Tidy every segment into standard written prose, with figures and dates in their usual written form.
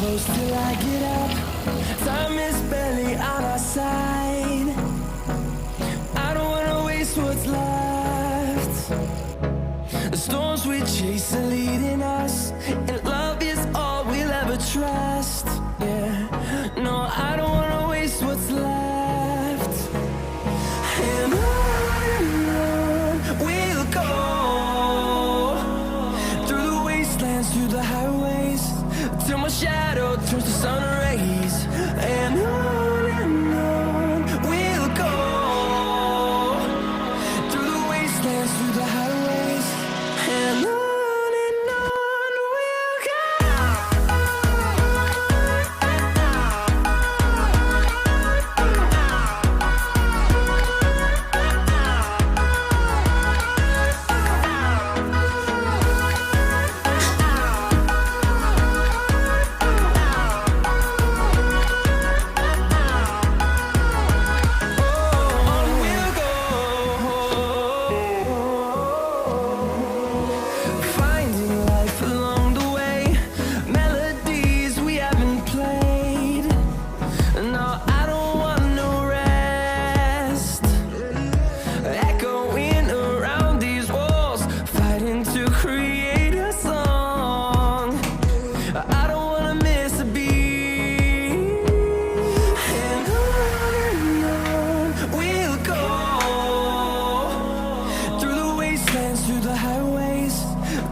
close till I get up. Time is barely on our side. I don't wanna waste what's left. The storms we chase are leading us, and love is all we'll ever trust. Yeah, no, I don't wanna waste what's left. And on we'll go, through the wastelands, through the highways, till my shadow turns to sun rays. And on we'll go, through the wastelands, through the highways, and on we'll go. Finding life along the way, melodies we haven't played. No, I don't want no rest. Echoing around these walls, fighting to create a song. I don't wanna miss a beat. And on we'll go, through the wastelands, through the highways,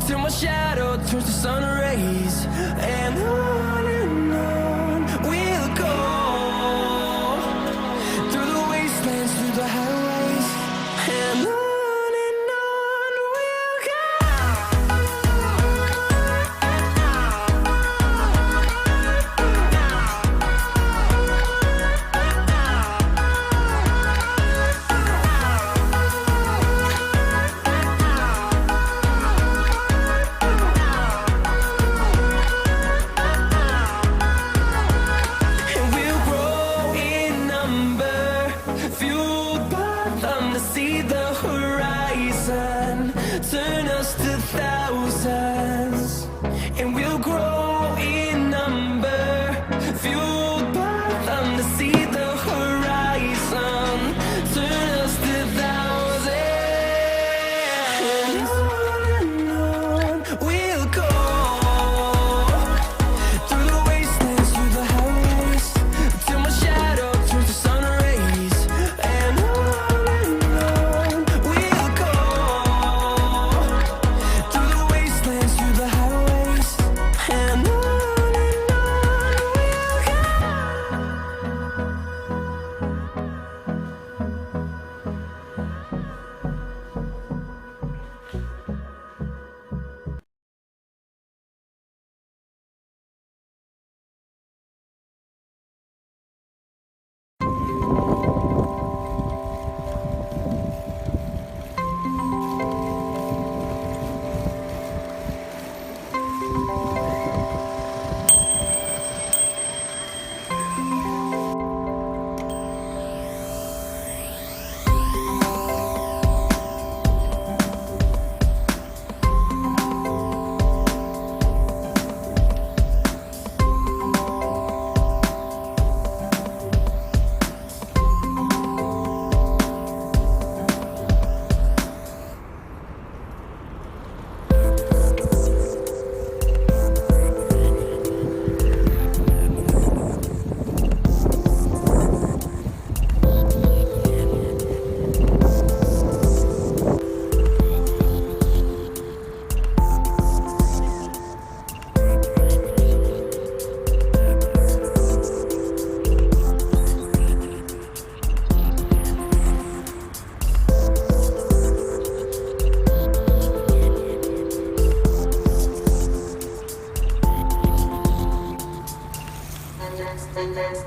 till my shadow turns to sun rays. And on we'll go, through the wastelands, through the highways, and on we'll go. And we'll grow in number, fueled by them to see the horizon, turn us to thousands. And we'll grow in number, fueled by them to see the horizon, turn us to thousands. And on we'll go, through the wastelands, through the highways, till my shadow turns to sun rays. And on we'll go, through the wastelands, through the highways, and on we'll go.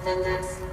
Dance.